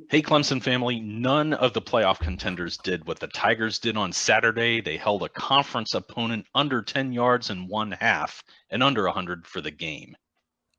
Hey, Clemson family, none of the playoff contenders did what the Tigers did on Saturday. They held a conference opponent under 10 yards in one half and under 100 for the game.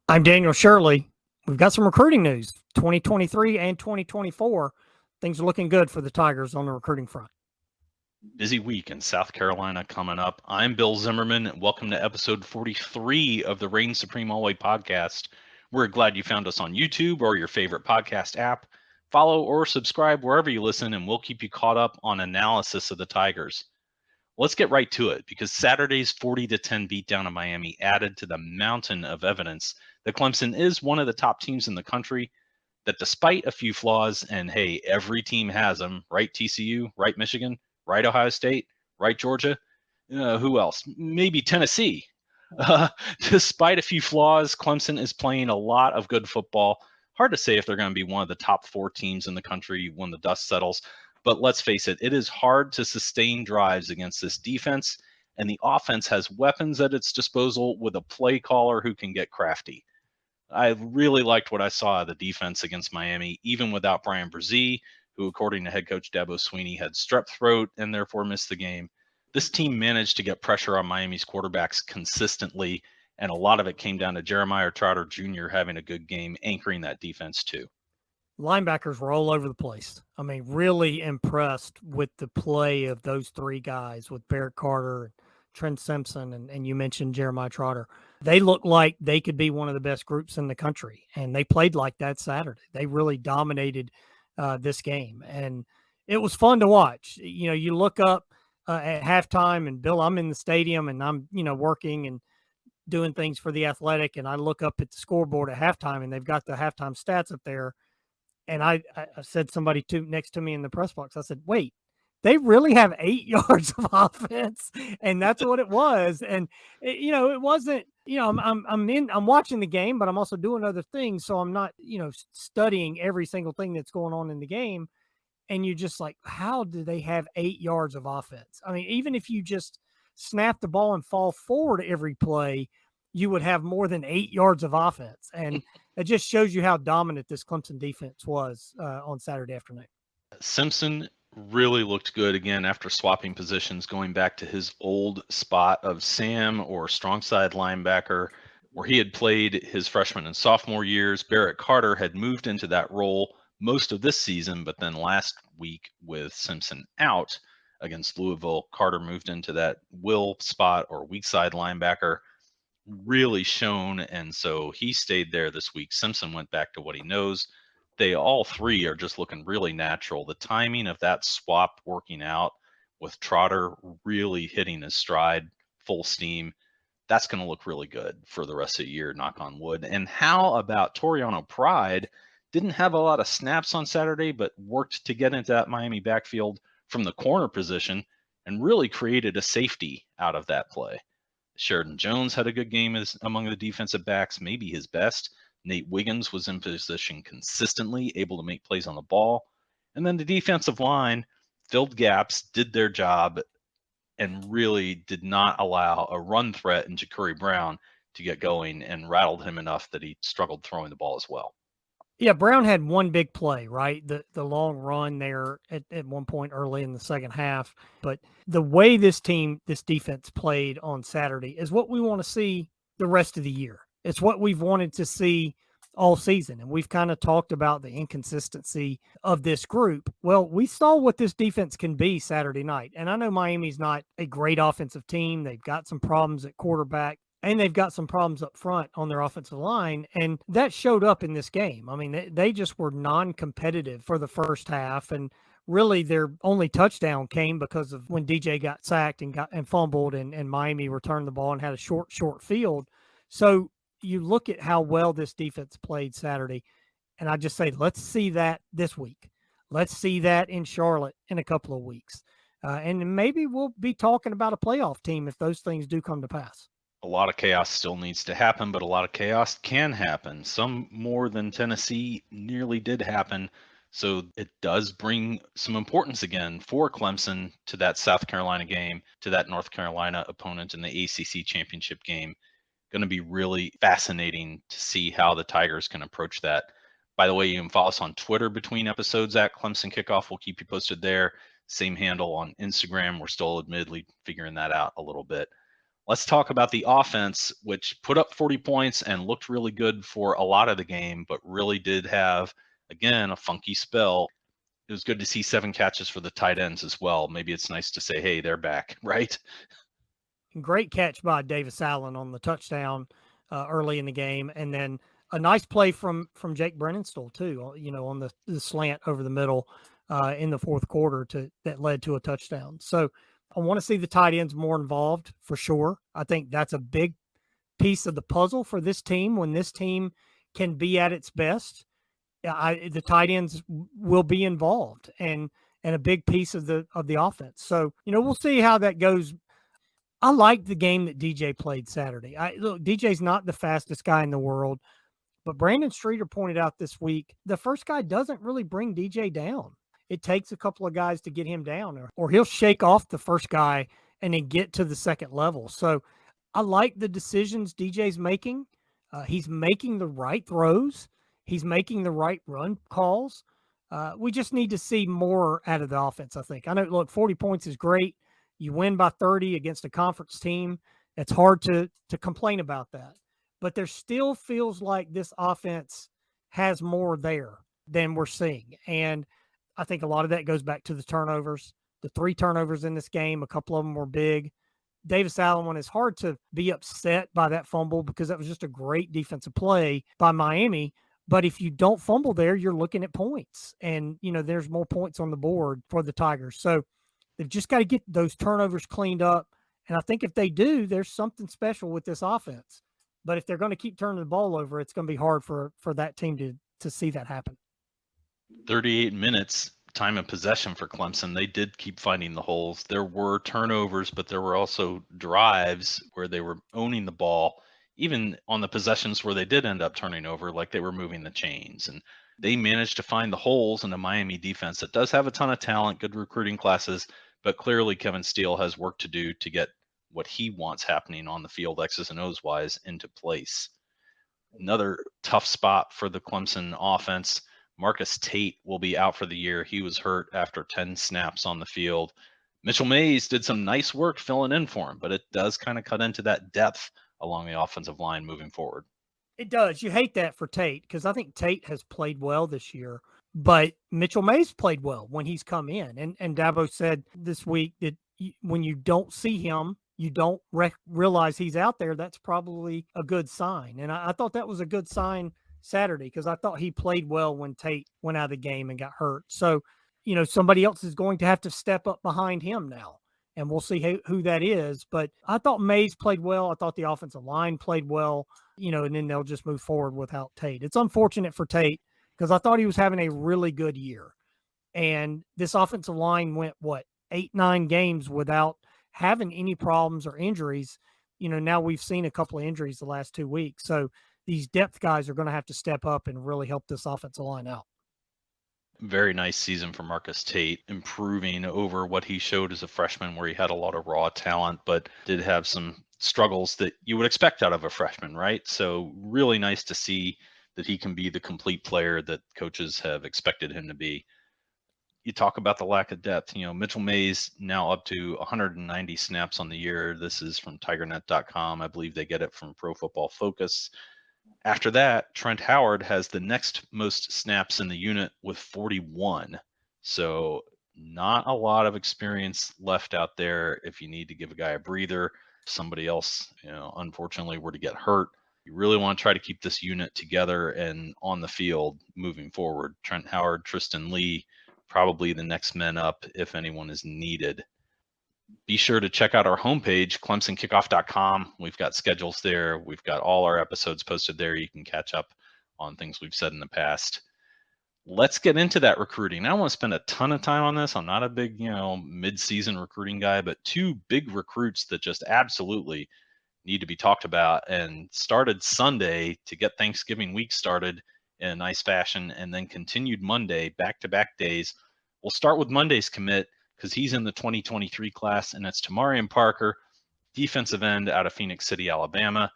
I'm Daniel Shirley. We've got some recruiting news. 2023 and 2024, things are looking good for the Tigers on the recruiting front. Busy week in South Carolina coming up. I'm Bill Zimmerman, and welcome to episode 43 of the Reign Supreme Always podcast. We're glad you found us on YouTube or your favorite podcast app. Follow or subscribe wherever you listen, and we'll keep you caught up on analysis of the Tigers. Let's get right to it, because Saturday's 40-10 beatdown of Miami added to the mountain of evidence that Clemson is one of the top teams in the country, that despite a few flaws, and hey, every team has them, right TCU, right Michigan, right Ohio State, right Georgia, who else? Maybe Tennessee. Uh, Despite a few flaws, Clemson is playing a lot of good football. Hard to say if they're going to be one of the top 4 teams in the country when the dust settles. But let's face it is hard to sustain drives against this defense, and the offense has weapons at its disposal with a play caller who can get crafty. I really liked what I saw of the defense against Miami, even without Brian Brzee, who, according to head coach Dabo Swinney, had strep throat and therefore missed the game. This team managed to get pressure on Miami's quarterbacks consistently, and a lot of it came down to Jeremiah Trotter Jr. having a good game, anchoring that defense too. Linebackers were all over the place. I mean, really impressed with the play of those three guys with Barrett Carter, Trent Simpson, and you mentioned Jeremiah Trotter. They looked like they could be one of the best groups in the country, and they played like that Saturday. They really dominated this game, and it was fun to watch. You know, you look up at halftime, and Bill, I'm in the stadium, and I'm working and doing things for the Athletic, and I look up at the scoreboard at halftime, and they've got the halftime stats up there. And I said somebody next to me in the press box, I said, wait, they really have 8 yards of offense, and that's what it was. And it wasn't. I'm watching the game, but I'm also doing other things, so I'm not studying every single thing that's going on in the game. And you're just like, how do they have 8 yards of offense? I mean, even if you just snap the ball and fall forward every play, you would have more than 8 yards of offense. And it just shows you how dominant this Clemson defense was on Saturday afternoon. Simpson really looked good again after swapping positions, going back to his old spot of Sam or strong side linebacker, where he had played his freshman and sophomore years. Barrett Carter had moved into that role most of this season, but then last week with Simpson out against Louisville, Carter moved into that will spot or weak side linebacker, really shown, and so he stayed there this week. Simpson went back to what he knows. They all three are just looking really natural. The timing of that swap working out with Trotter really hitting his stride full steam, that's going to look really good for the rest of the year, knock on wood. And how about Toriano Pride? Didn't have a lot of snaps on Saturday, but worked to get into that Miami backfield from the corner position and really created a safety out of that play. Sheridan Jones had a good game as among the defensive backs, maybe his best. Nate Wiggins was in position consistently, able to make plays on the ball. And then the defensive line filled gaps, did their job, and really did not allow a run threat in Ja'Cory Brown to get going, and rattled him enough that he struggled throwing the ball as well. Yeah, Brown had one big play, right? The long run there at one point early in the second half. But the way this defense played on Saturday is what we want to see the rest of the year. It's what we've wanted to see all season. And we've kind of talked about the inconsistency of this group. Well, we saw what this defense can be Saturday night. And I know Miami's not a great offensive team. They've got some problems at quarterback, and they've got some problems up front on their offensive line, and that showed up in this game. I mean, they just were non-competitive for the first half, and really their only touchdown came because of when DJ got sacked and fumbled, and Miami returned the ball and had a short field. So you look at how well this defense played Saturday, and I just say, let's see that this week. Let's see that in Charlotte in a couple of weeks. And maybe we'll be talking about a playoff team if those things do come to pass. A lot of chaos still needs to happen, but a lot of chaos can happen. Some more than Tennessee nearly did happen. So it does bring some importance again for Clemson to that South Carolina game, to that North Carolina opponent in the ACC championship game. Going to be really fascinating to see how the Tigers can approach that. By the way, you can follow us on Twitter between episodes at Clemson Kickoff. We'll keep you posted there. Same handle on Instagram. We're still admittedly figuring that out a little bit. Let's talk about the offense, which put up 40 points and looked really good for a lot of the game, but really did have, again, a funky spell. It was good to see 7 catches for the tight ends as well. Maybe it's nice to say, hey, they're back, right? Great catch by Davis Allen on the touchdown early in the game, and then a nice play from Jake Brennanstall too. On the slant over the middle in the fourth quarter that led to a touchdown. So I want to see the tight ends more involved for sure. I think that's a big piece of the puzzle for this team. When this team can be at its best, the tight ends will be involved and a big piece of the offense. So we'll see how that goes. I like the game that DJ played Saturday. Look, DJ's not the fastest guy in the world, but Brandon Streeter pointed out this week, the first guy doesn't really bring DJ down. It takes a couple of guys to get him down, or he'll shake off the first guy and then get to the second level. So I like the decisions DJ's making. He's making the right throws. He's making the right run calls. We just need to see more out of the offense, I think. I know, look, 40 points is great. You win by 30 against a conference team. It's hard to complain about that. But there still feels like this offense has more there than we're seeing. And I think a lot of that goes back to the turnovers. The 3 turnovers in this game, a couple of them were big. Davis Allen one, it's hard to be upset by that fumble because that was just a great defensive play by Miami. But if you don't fumble there, you're looking at points. And, there's more points on the board for the Tigers. So they've just got to get those turnovers cleaned up. And I think if they do, there's something special with this offense. But if they're going to keep turning the ball over, it's going to be hard for that team to see that happen. 38 minutes time of possession for Clemson. They did keep finding the holes. There were turnovers, but there were also drives where they were owning the ball, even on the possessions where they did end up turning over, like they were moving the chains. And they managed to find the holes in the Miami defense that does have a ton of talent, good recruiting classes, but clearly Kevin Steele has work to do to get what he wants happening on the field, X's and O's wise, into place. Another tough spot for the Clemson offense. Marcus Tate will be out for the year. He was hurt after 10 snaps on the field. Mitchell Mays did some nice work filling in for him, but it does kind of cut into that depth along the offensive line moving forward. It does. You hate that for Tate because I think Tate has played well this year, but Mitchell Mays played well when he's come in. And Dabo said this week that when you don't see him, you don't realize he's out there, that's probably a good sign. And I thought that was a good sign Saturday because I thought he played well when Tate went out of the game and got hurt. So, somebody else is going to have to step up behind him now. And we'll see who that is. But I thought Mays played well. I thought the offensive line played well, and then they'll just move forward without Tate. It's unfortunate for Tate because I thought he was having a really good year. And this offensive line went, 8-9 games without having any problems or injuries. Now we've seen a couple of injuries the last 2 weeks. So these depth guys are going to have to step up and really help this offensive line out. Very nice season for Marcus Tate, improving over what he showed as a freshman where he had a lot of raw talent, but did have some struggles that you would expect out of a freshman, right? So really nice to see that he can be the complete player that coaches have expected him to be. You talk about the lack of depth. Mitchell Mays now up to 190 snaps on the year. This is from tigernet.com. I believe they get it from Pro Football Focus. After that, Trent Howard has the next most snaps in the unit with 41. So not a lot of experience left out there if you need to give a guy a breather. If somebody else, unfortunately were to get hurt, you really want to try to keep this unit together and on the field moving forward. Trent Howard, Tristan Lee, probably the next men up if anyone is needed. Be sure to check out our homepage, clemsonkickoff.com. We've got schedules there. We've got all our episodes posted there. You can catch up on things we've said in the past. Let's get into that recruiting. I don't want to spend a ton of time on this. I'm not a big, mid-season recruiting guy, but 2 big recruits that just absolutely need to be talked about and started Sunday to get Thanksgiving week started in a nice fashion and then continued Monday, back-to-back days. We'll start with Monday's commit because he's in the 2023 class, and it's Tomarrion Parker, defensive end out of Phoenix City, Alabama.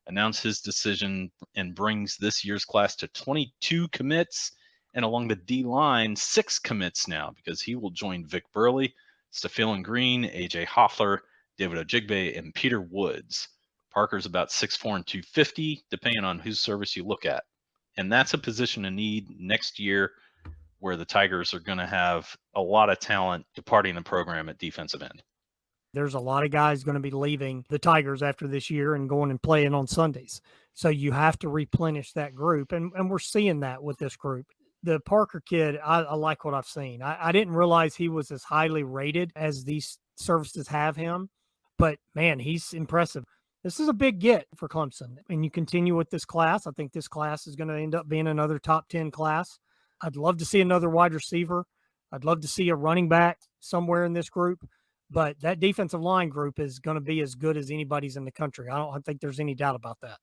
announced his decision and brings this year's class to 22 commits. And along the D line, 6 commits now, because he will join Vic Burley, Stephen Green, AJ Hoffler, David Ojigbe, and Peter Woods. Parker's about 6'4" and 250, depending on whose service you look at. And that's a position of need next year where the Tigers are going to have a lot of talent departing the program at defensive end. There's a lot of guys going to be leaving the Tigers after this year and going and playing on Sundays. So you have to replenish that group. And we're seeing that with this group. The Parker kid, I like what I've seen. I didn't realize he was as highly rated as these services have him. But, man, he's impressive. This is a big get for Clemson. And you continue with this class. I think this class is going to end up being another top 10 class. I'd love to see another wide receiver. I'd love to see a running back somewhere in this group. But that defensive line group is going to be as good as anybody's in the country. I think there's any doubt about that.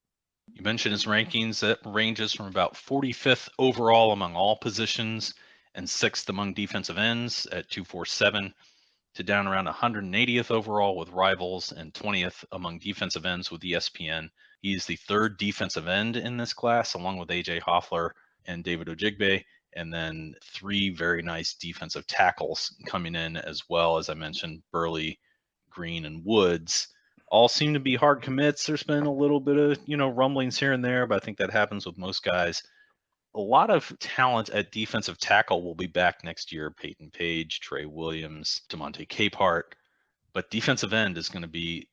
You mentioned his rankings. That ranges from about 45th overall among all positions and 6th among defensive ends at 247 to down around 180th overall with Rivals and 20th among defensive ends with ESPN. He's the 3rd defensive end in this class, along with AJ Hoffler and David Ojigbe, and then 3 very nice defensive tackles coming in as well. As I mentioned, Burley, Green, and Woods all seem to be hard commits. There's been a little bit of, rumblings here and there, but I think that happens with most guys. A lot of talent at defensive tackle will be back next year. Peyton Page, Trey Williams, DeMonte Capehart. But defensive end is going to be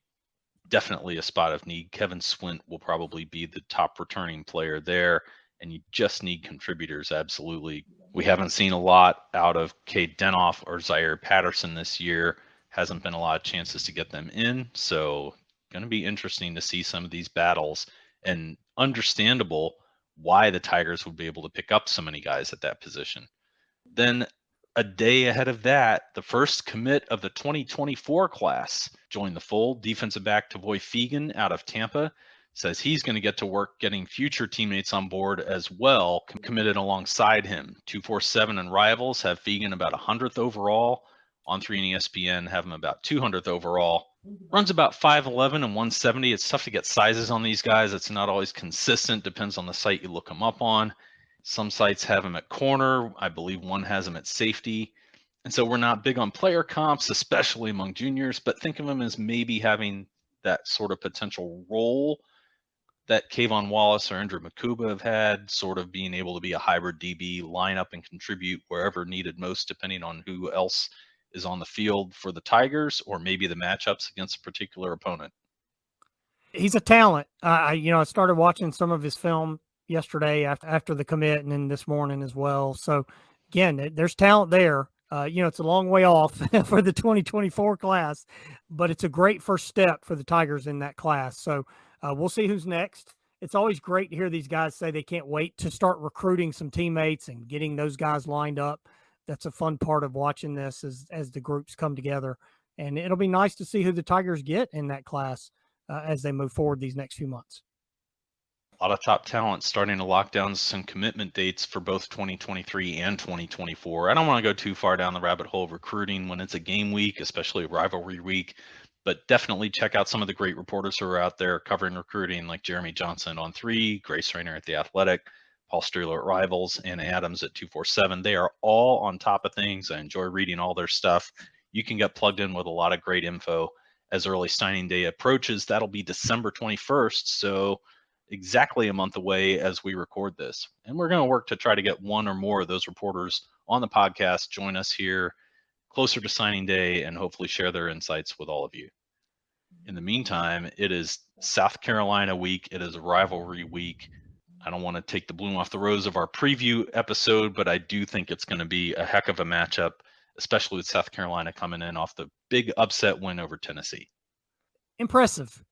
definitely a spot of need. Kevin Swint will probably be the top returning player there, and you just need contributors, absolutely. We haven't seen a lot out of Cade Denoff or Zaire Patterson this year. Hasn't been a lot of chances to get them in, so going to be interesting to see some of these battles, and understandable why the Tigers would be able to pick up so many guys at that position. Then a day ahead of that, the first commit of the 2024 class joined the fold. Defensive back Tavoy Feagin out of Tampa says he's going to get to work getting future teammates on board as well, committed alongside him. 247 and Rivals have Feagin about 100th overall. On 3 and ESPN have him about 200th overall. Runs about 5'11 and 170. It's tough to get sizes on these guys. It's not always consistent. Depends on the site you look him up on. Some sites have him at corner. I believe one has him at safety. And so we're not big on player comps, especially among juniors, but think of him as maybe having that sort of potential role that Kayvon Wallace or Andrew Makuba have had, sort of being able to be a hybrid DB, line up and contribute wherever needed most, depending on who else is on the field for the Tigers, or maybe the matchups against a particular opponent. He's a talent. I started watching some of his film yesterday after the commit, and then this morning as well. So again, there's talent there. It's a long way off for the 2024 class, but it's a great first step for the Tigers in that class. So we'll see who's next. It's always great to hear these guys say they can't wait to start recruiting some teammates and getting those guys lined up. That's a fun part of watching this as the groups come together. And it'll be nice to see who the Tigers get in that class as they move forward these next few months. A lot of top talent starting to lock down some commitment dates for both 2023 and 2024. I don't want to go too far down the rabbit hole of recruiting when it's a game week, especially a rivalry week, but definitely check out some of the great reporters who are out there covering recruiting, like Jeremy Johnson on 3, Grace Rayner at The Athletic, Paul Streeler at Rivals, and Adams at 247. They are all on top of things. I enjoy reading all their stuff. You can get plugged in with a lot of great info as early signing day approaches. That'll be December 21st, so exactly a month away as we record this. And we're going to work to try to get one or more of those reporters on the podcast, join us here closer to signing day, and hopefully share their insights with all of you. In the meantime, it is South Carolina week. It is a rivalry week. I don't want to take the bloom off the rose of our preview episode, but I do think it's going to be a heck of a matchup, especially with South Carolina coming in off the big upset win over Tennessee. Impressive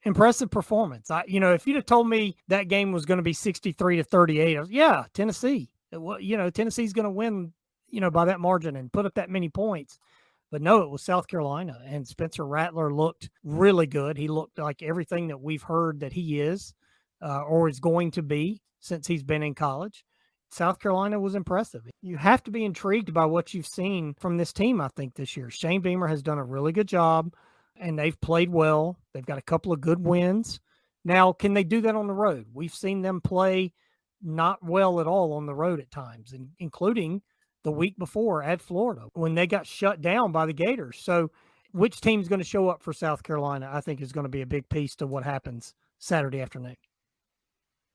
performance. If you'd have told me that game was going to be 63-38, I was, yeah, Tennessee. Tennessee's going to win, by that margin and put up that many points. But no, it was South Carolina, and Spencer Rattler looked really good. He looked like everything that we've heard that he is or is going to be since he's been in college. South Carolina was impressive. You have to be intrigued by what you've seen from this team, I think, this year. Shane Beamer has done a really good job, and they've played well. They've got a couple of good wins. Now, can they do that on the road? We've seen them play not well at all on the road at times, including the week before at Florida when they got shut down by the Gators. So, which team's going to show up for South Carolina, I think, is going to be a big piece to what happens Saturday afternoon.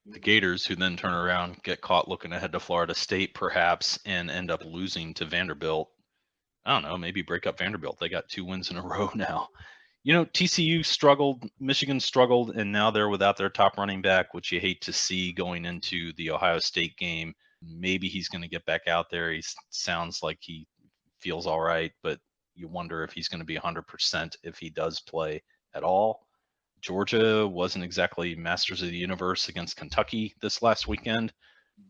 The Gators, who then turn around, get caught looking ahead to Florida State, perhaps, and end up losing to Vanderbilt. I don't know, maybe break up Vanderbilt. They got 2 wins in a row now. TCU struggled, Michigan struggled, and now they're without their top running back, which you hate to see going into the Ohio State game. Maybe he's going to get back out there. He sounds like he feels all right, but you wonder if he's going to be 100% if he does play at all. Georgia wasn't exactly masters of the universe against Kentucky this last weekend.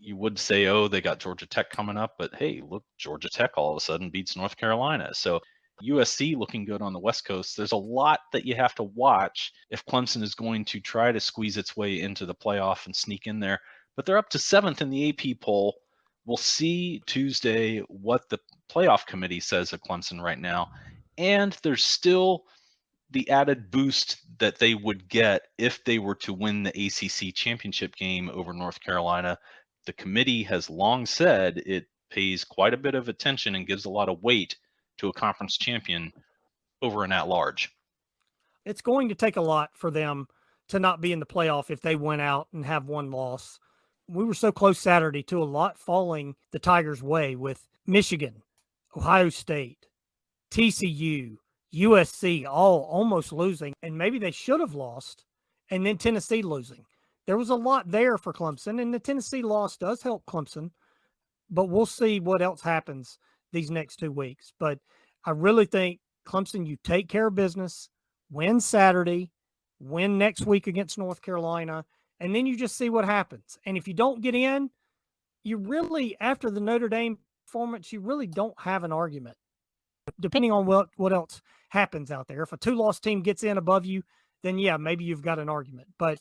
You would say, oh, they got Georgia Tech coming up, but hey, look, Georgia Tech all of a sudden beats North Carolina. So USC looking good on the West Coast. There's a lot that you have to watch if Clemson is going to try to squeeze its way into the playoff and sneak in there. But they're up to 7th in the AP poll. We'll see Tuesday what the playoff committee says of Clemson right now. And there's still the added boost that they would get if they were to win the ACC championship game over North Carolina. The committee has long said it pays quite a bit of attention and gives a lot of weight to a conference champion over an at-large. It's going to take a lot for them to not be in the playoff if they went out and have one loss. We were so close Saturday to a lot falling the Tigers' way with Michigan, Ohio State, TCU, USC all almost losing, and maybe they should have lost, and then Tennessee losing. There was a lot there for Clemson, and the Tennessee loss does help Clemson, but we'll see what else happens these next 2 weeks. But I really think Clemson, you take care of business, win Saturday, win next week against North Carolina, and then you just see what happens. And if you don't get in, you really, after the Notre Dame performance, you really don't have an argument, depending on what else happens out there. If a 2-loss team gets in above you, then yeah, maybe you've got an argument. But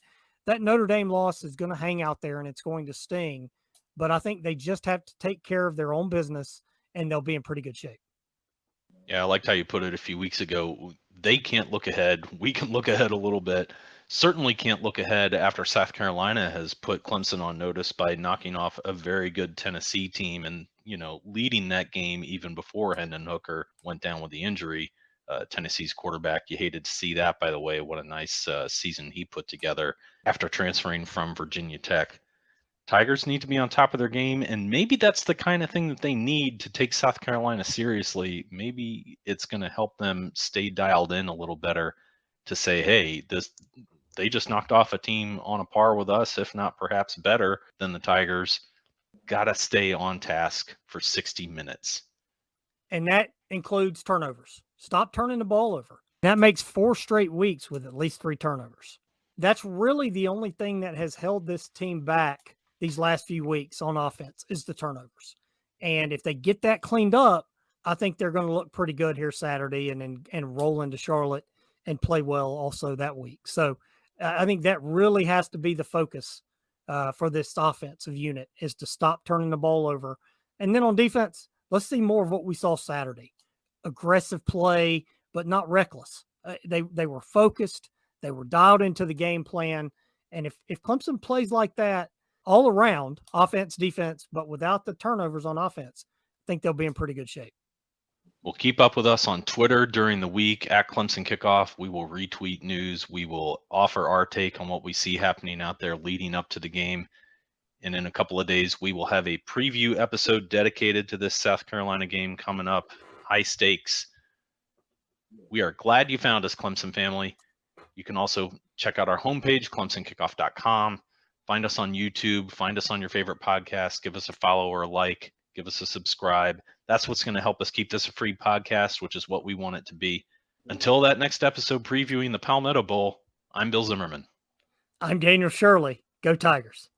that Notre Dame loss is going to hang out there and it's going to sting. But I think they just have to take care of their own business and they'll be in pretty good shape. Yeah, I liked how you put it a few weeks ago. They can't look ahead. We can look ahead a little bit. Certainly can't look ahead after South Carolina has put Clemson on notice by knocking off a very good Tennessee team and, leading that game even before Hendon Hooker went down with the injury. Tennessee's quarterback, you hated to see that, by the way. What a nice season he put together after transferring from Virginia Tech. Tigers need to be on top of their game, and maybe that's the kind of thing that they need to take South Carolina seriously. Maybe it's going to help them stay dialed in a little better to say, hey, they just knocked off a team on a par with us, if not perhaps better than the Tigers. Got to stay on task for 60 minutes. And that includes turnovers. Stop turning the ball over. That makes 4 straight weeks with at least 3 turnovers. That's really the only thing that has held this team back these last few weeks on offense is the turnovers. And if they get that cleaned up, I think they're going to look pretty good here Saturday and roll into Charlotte and play well also that week. So I think that really has to be the focus for this offensive unit, is to stop turning the ball over. And then on defense, let's see more of what we saw Saturday. Aggressive play, but not reckless. They were focused. They were dialed into the game plan. And if Clemson plays like that all around, offense, defense, but without the turnovers on offense, I think they'll be in pretty good shape. Well, keep up with us on Twitter during the week at Clemson Kickoff. We will retweet news. We will offer our take on what we see happening out there leading up to the game. And in a couple of days, we will have a preview episode dedicated to this South Carolina game coming up. High stakes. We are glad you found us, Clemson family. You can also check out our homepage, clemsonkickoff.com. Find us on YouTube. Find us on your favorite podcast. Give us a follow or a like. Give us a subscribe. That's what's going to help us keep this a free podcast, which is what we want it to be. Until that next episode previewing the Palmetto Bowl, I'm Bill Zimmerman. I'm Daniel Shirley. Go Tigers.